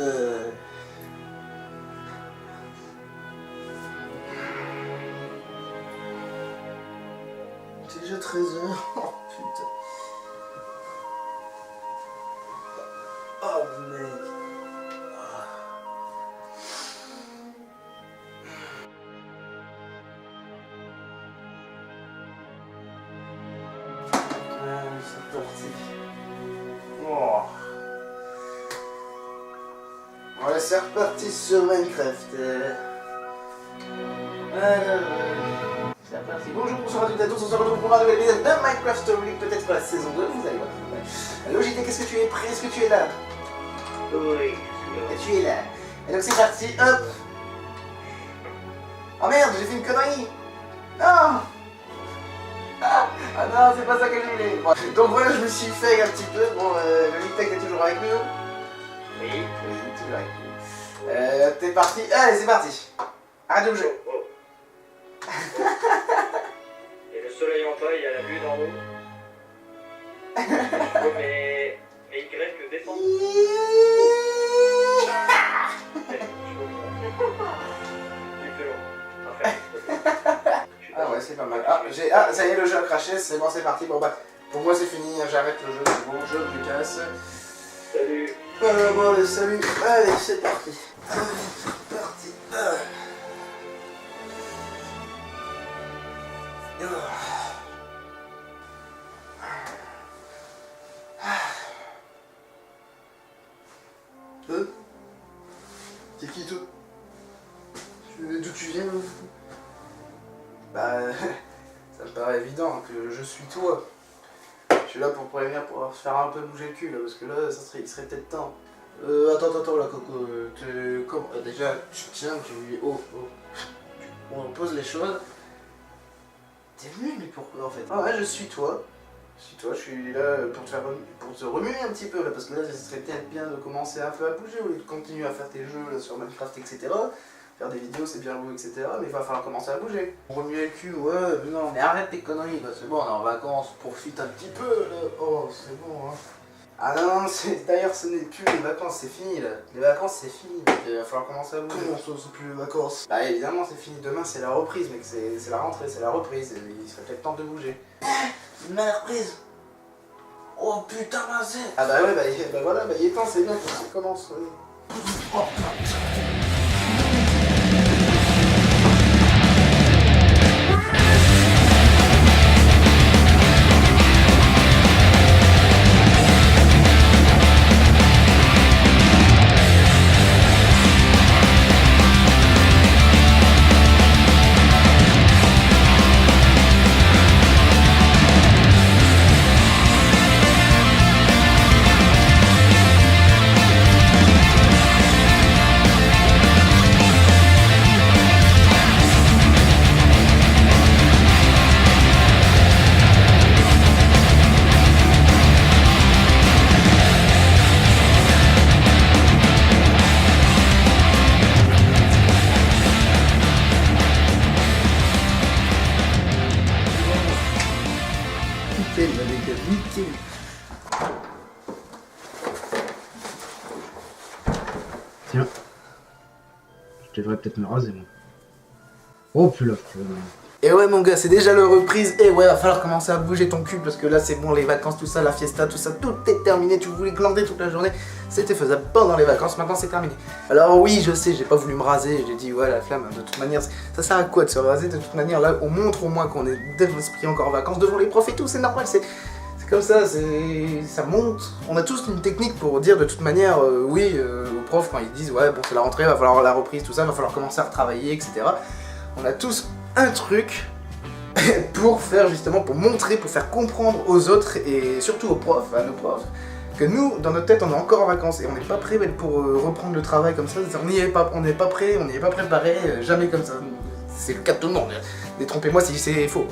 C'est déjà 13h. Oh putain. Oh mec. C'est parti. Oh. Ouais, c'est reparti sur Minecraft. C'est reparti. Bonjour, bonsoir à toutes et à tous, on se retrouve pour un nouvel épisode de Minecraft Story, peut-être pour la saison 2, vous allez voir. Logitech, est-ce que tu es prêt? Est-ce que tu es là? Oui, tu es là. Et donc c'est parti, hop. Oh merde, j'ai fait une connerie. Non. Ah non, c'est pas ça que je voulais. Bon, donc voilà, je me suis fait un petit peu. Bon, Logitech est toujours avec nous. oui. Oui, toujours avec nous. T'es parti? Allez, c'est parti. Arrête de bouger. Oh. Il y a le soleil en bas, il y a la lune en haut. Oh, mais Y descend. Excellent. Parfait. Ah ouais, c'est pas mal. Ah, ça y est, le jeu a craché, c'est bon, c'est parti. Bon bah, pour moi c'est fini, j'arrête le jeu, c'est bon, je me casse. Salut. Bon, allez, salut. Allez, c'est parti. Allez, c'est parti. C'est qui toi? D'où tu viens? Bah, ça me paraît évident que je suis toi. Je suis là pour prévenir, pour faire un peu bouger le cul là, parce que là, il serait peut-être temps. Attends, là, Coco, déjà, tu tiens, on pose les choses. T'es venu, mais pourquoi en fait? Ah ouais, je suis toi, je suis là pour te remuer un petit peu là, parce que là, ça serait peut-être bien de commencer un peu à bouger, au lieu de continuer à faire tes jeux là, sur Minecraft, etc. Faire des vidéos, c'est bien beau, etc. Mais il va falloir commencer à bouger. Remuer le cul, ouais, mais non, mais arrête tes conneries, là, c'est bon, on est en vacances, profite un petit peu, là. Oh, c'est bon, hein. Ah non, d'ailleurs, ce n'est plus les vacances, c'est fini, là. Les vacances, c'est fini, il va falloir commencer à bouger. Comment ça, c'est plus les vacances? Bah évidemment, c'est fini, demain, c'est la reprise, mec, c'est la rentrée, c'est la reprise, il serait peut-être temps de bouger. La reprise? Oh putain, bah c'est... Ah bah ouais, bah voilà, bah il est temps, c'est bien, ça commence, ouais. Oh. Tiens, je devrais peut-être me raser moi. Oh putain. Et ouais mon gars, c'est déjà la reprise, et ouais, va falloir commencer à bouger ton cul, parce que là c'est bon, les vacances, tout ça, la fiesta, tout ça, tout est terminé, tu voulais glander toute la journée, c'était faisable pendant les vacances, maintenant c'est terminé. Alors oui, je sais, j'ai pas voulu me raser, j'ai dit ouais, la flamme, de toute manière, ça sert à quoi de se raser? De toute manière, là, on montre au moins qu'on est d'esprit encore en vacances devant les profs et tout, c'est normal, c'est comme ça, ça monte. On a tous une technique pour dire de toute manière, oui, aux profs quand ils disent ouais, bon c'est la rentrée, va falloir la reprise, tout ça, va falloir commencer à retravailler, etc. On a tous un truc pour faire justement, pour montrer, pour faire comprendre aux autres et surtout aux profs, à nos profs, que nous, dans notre tête, on est encore en vacances et on n'est pas prêt pour reprendre le travail comme ça. On n'est pas prêt, on n'y est pas préparé, jamais comme ça. C'est le cas de tout le monde. Détrompez-moi si c'est faux.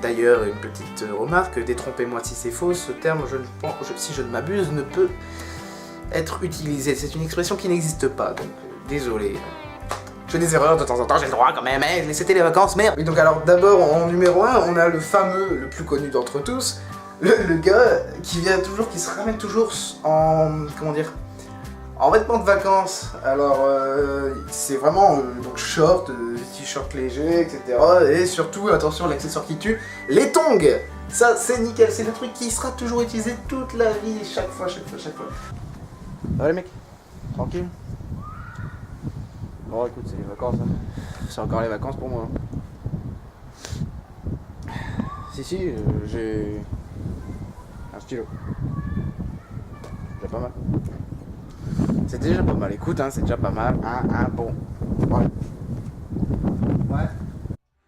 D'ailleurs, une petite remarque, détrompez-moi si c'est faux, ce terme, si je ne m'abuse, ne peut être utilisé. C'est une expression qui n'existe pas, donc désolé. Je fais des erreurs de temps en temps, j'ai le droit quand même, mais c'était les vacances, merde. Oui, donc alors d'abord, en numéro 1, on a le fameux, le plus connu d'entre tous, le gars qui vient toujours, qui se ramène toujours en, comment dire, En vêtements de vacances, alors c'est vraiment donc short, t-shirt léger, etc. Et surtout, attention, l'accessoire qui tue, les tongs. Ça, c'est nickel, c'est le truc qui sera toujours utilisé toute la vie, chaque fois. Ça va les mecs? Tranquille? Bon écoute, c'est les vacances, hein. C'est encore les vacances pour moi. Si, j'ai un stylo. Déjà pas mal. C'est déjà pas mal, écoute, hein, c'est déjà pas mal. Bon. Ouais.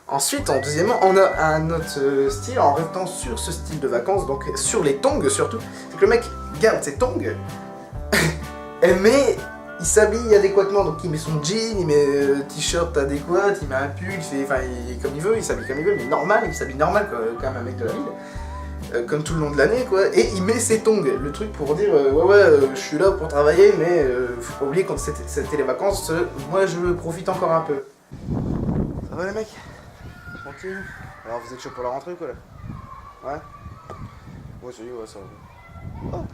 Ensuite, deuxièmement, on a un autre style en restant sur ce style de vacances, donc sur les tongs surtout. C'est que le mec garde ses tongs, mais il s'habille adéquatement, donc il met son jean, il met t-shirt adéquat, il met un pull, il comme il veut, il s'habille comme il veut, mais normal, il s'habille normal quoi, comme un mec de la ville. Comme tout le long de l'année quoi, et il met ses tongs, le truc pour dire je suis là pour travailler, mais faut pas oublier quand c'était les vacances, moi je profite encore un peu. Ça va les mecs? Tranquille? Alors vous êtes chaud pour la rentrée ou quoi là? Ouais? Ouais ça y est, ouais ça va. Oh,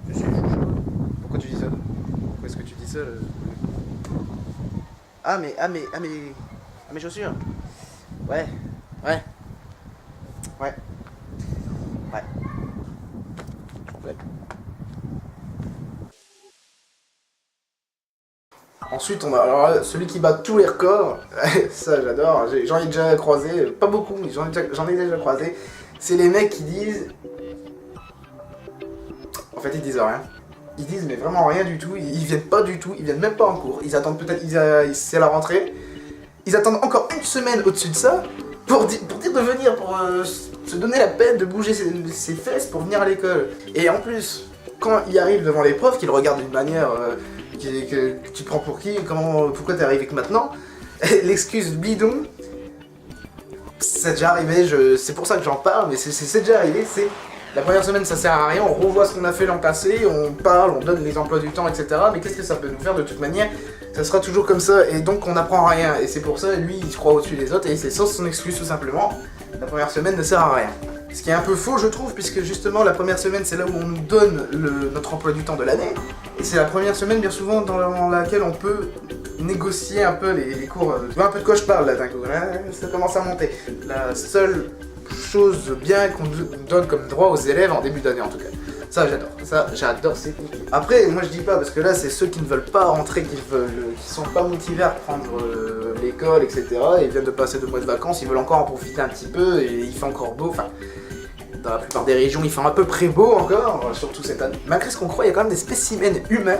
je suis chaud. Pourquoi tu dis ça? Pourquoi est-ce que tu dis ça mes chaussures? Ouais. Ensuite, on a alors là, celui qui bat tous les records, ça j'adore, j'en ai déjà croisé, pas beaucoup, mais j'en ai déjà croisé. C'est les mecs qui disent... En fait, ils disent rien. Ils disent mais vraiment rien du tout, ils viennent pas du tout, ils viennent même pas en cours. Ils attendent peut-être, c'est la rentrée, ils attendent encore une semaine au-dessus de ça pour dire de venir, pour se donner la peine de bouger ses fesses pour venir à l'école. Et en plus, quand il arrive devant les profs, qu'ils le regardent d'une manière que tu prends pour qui, pourquoi t'es arrivé que maintenant, l'excuse bidon, c'est déjà arrivé, c'est pour ça que j'en parle, mais c'est déjà arrivé, c'est la première semaine ça sert à rien, on revoit ce qu'on a fait l'an passé, on parle, on donne les emplois du temps, etc. Mais qu'est-ce que ça peut nous faire de toute manière? Ça sera toujours comme ça, et donc on n'apprend rien, et c'est pour ça, lui il se croit au-dessus des autres, et c'est sans son excuse tout simplement, la première semaine ne sert à rien. Ce qui est un peu faux je trouve, puisque justement la première semaine c'est là où on nous donne notre emploi du temps de l'année, et c'est la première semaine bien souvent dans laquelle on peut négocier un peu les cours. Tu vois un peu de quoi je parle là d'un coup, hein, ça commence à monter. La seule chose bien qu'on nous donne comme droit aux élèves en début d'année en tout cas. Ça j'adore, c'est cool. Après moi je dis pas, parce que là c'est ceux qui ne veulent pas rentrer, qui sont pas motivés à reprendre l'école, etc. Ils viennent de passer 2 mois de vacances, ils veulent encore en profiter un petit peu, et il fait encore beau, enfin... Dans la plupart des régions, il fait à peu près beau encore, surtout cette année. Malgré ce qu'on croit, il y a quand même des spécimens humains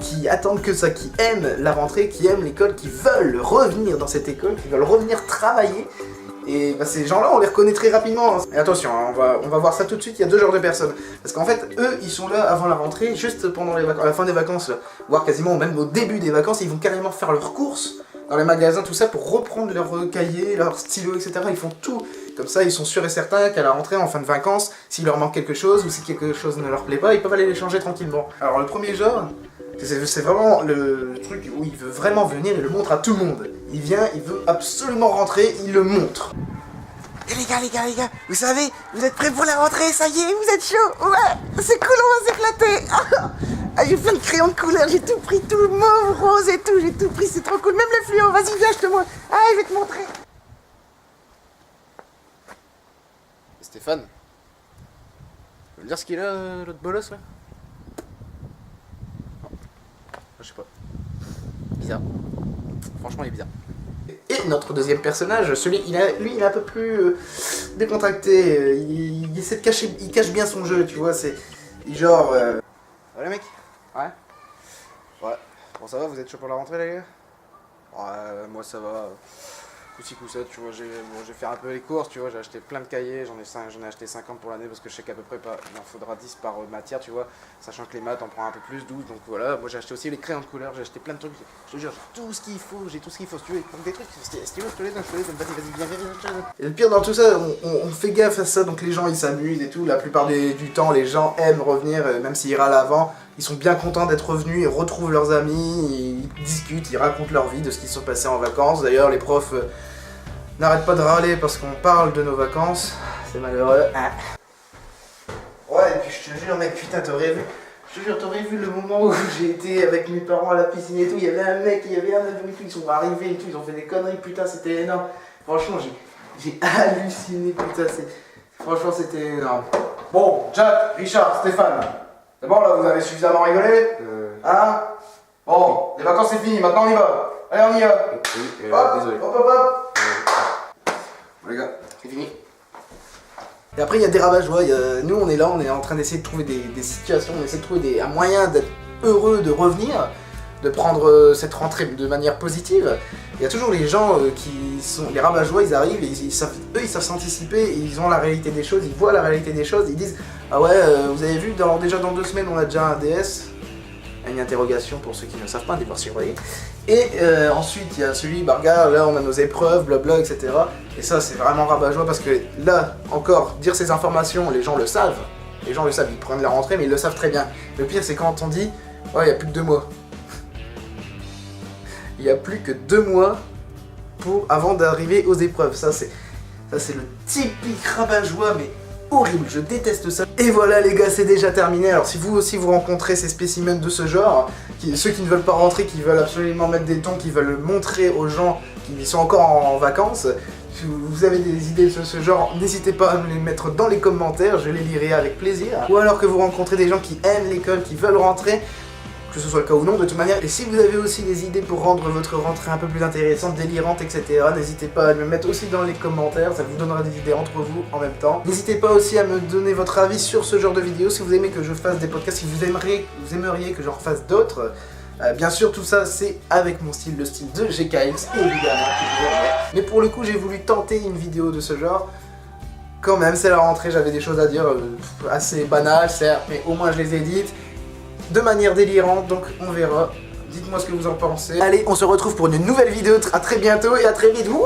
qui attendent que ça, qui aiment la rentrée, qui aiment l'école, qui veulent revenir dans cette école, qui veulent revenir travailler. Et bah, ces gens-là, on les reconnaît très rapidement. Et attention, hein, on va voir ça tout de suite, il y a 2 genres de personnes. Parce qu'en fait, eux, ils sont là avant la rentrée, juste pendant à la fin des vacances, là, voire quasiment même au début des vacances, ils vont carrément faire leurs courses dans les magasins, tout ça, pour reprendre leurs cahiers, leurs stylos, etc. Ils font tout. Comme ça, ils sont sûrs et certains qu'à la rentrée, en fin de vacances, s'il leur manque quelque chose, ou si quelque chose ne leur plaît pas, ils peuvent aller les changer tranquillement. Alors le premier genre, c'est vraiment le truc où il veut vraiment venir, il le montre à tout le monde. Il vient, il veut absolument rentrer, il le montre. Et les gars, vous savez, vous êtes prêts pour la rentrée, ça y est, vous êtes chaud? Ouais, c'est cool, on va s'éclater. J'ai plein de crayons de couleur, j'ai tout pris, tout mauve, rose et tout, j'ai tout pris, c'est trop cool. Même les fluos, vas-y, viens, je te montre. Je vais te montrer. Stéphane, tu veux me dire ce qu'il a, l'autre bolos là? Non. Je sais pas. Bizarre. Franchement, il est bizarre. Et notre deuxième personnage, lui, il est un peu plus décontracté. Il essaie de cacher, il cache bien son jeu, tu vois. C'est genre. Ouais, les mecs? Ouais. Bon, ça va, vous êtes chaud pour la rentrée, les gars? Ouais, moi ça va. Coup-ci, coup-ça, tu vois, j'ai fait un peu les courses, tu vois, j'ai acheté plein de cahiers, j'en ai acheté 50 pour l'année parce que je sais qu'à peu près il en faudra 10 par matière, tu vois, sachant que les maths en prend un peu plus, 12, donc voilà, moi j'ai acheté aussi les crayons de couleur, j'ai acheté plein de trucs, je te jure, j'ai tout ce qu'il faut, si tu veux, des trucs, si tu veux, je te les donne, vas-y, viens. Et le pire dans tout ça, on fait gaffe à ça, donc les gens ils s'amusent et tout, la plupart du temps, les gens aiment revenir, même s'ils râlent avant, ils sont bien contents d'être revenus, ils retrouvent leurs amis, ils discutent, ils racontent leur vie, de ce qu'ils sont passés en vacances, d'ailleurs les profs... n'arrête pas de râler parce qu'on parle de nos vacances, c'est malheureux. Ouais, et puis je te jure, mec, putain, t'aurais vu, Je te jure, t'aurais vu le moment où j'ai été avec mes parents à la piscine et tout, il y avait un mec, il y avait un avion et tout, ils sont arrivés et tout, ils ont fait des conneries, putain, c'était énorme. Franchement, j'ai halluciné, putain, franchement, c'était énorme. Bon, Jack, Richard, Stéphane, c'est bon là, vous avez suffisamment rigolé Hein? Bon, les vacances c'est fini, maintenant on y va. Allez, on y va. Oui, Hop, désolé. hop, hop, hop. Bon, les gars, c'est fini. Et après, il y a des rabat-joie. Nous, on est là, on est en train d'essayer de trouver des situations, on essaie de trouver un moyen d'être heureux, de revenir, de prendre cette rentrée de manière positive. Il y a toujours les gens qui sont les rabat-joie, ils arrivent, et ils savent s'anticiper, ils ont la réalité des choses, ils voient la réalité des choses, ils disent ah ouais, vous avez vu, déjà dans 2 semaines, on a déjà un DS. Une interrogation pour ceux qui ne savent pas, un divorce voyez. Et ensuite il y a celui, bah regarde, là on a nos épreuves, blabla, etc. Et ça c'est vraiment rabat-joie parce que là, encore, dire ces informations, les gens le savent. Les gens le savent, ils prennent la rentrée mais ils le savent très bien. Le pire c'est quand on dit, ouais il y a plus que 2 mois. Il y a plus que 2 mois avant d'arriver aux épreuves. Ça c'est le typique rabat-joie mais horrible, je déteste ça. Et voilà les gars, c'est déjà terminé. Alors si vous aussi vous rencontrez ces spécimens de ce genre, ceux qui ne veulent pas rentrer, qui veulent absolument mettre des tons, qui veulent montrer aux gens qui sont encore en vacances, si vous avez des idées de ce genre, n'hésitez pas à me les mettre dans les commentaires, je les lirai avec plaisir. Ou alors que vous rencontrez des gens qui aiment l'école, qui veulent rentrer, que ce soit le cas ou non de toute manière. Et si vous avez aussi des idées pour rendre votre rentrée un peu plus intéressante, délirante, etc., n'hésitez pas à me mettre aussi dans les commentaires, ça vous donnera des idées entre vous en même temps. N'hésitez pas aussi à me donner votre avis sur ce genre de vidéos, si vous aimez que je fasse des podcasts, si vous aimeriez que j'en refasse d'autres. Bien sûr, tout ça c'est avec mon style, le style de GKX, évidemment. Mais pour le coup, j'ai voulu tenter une vidéo de ce genre. Quand même, c'est la rentrée, j'avais des choses à dire assez banales, certes, mais au moins je les ai dites. De manière délirante, donc on verra. Dites-moi ce que vous en pensez. Allez, on se retrouve pour une nouvelle vidéo. À très bientôt et à très vite. Wouh!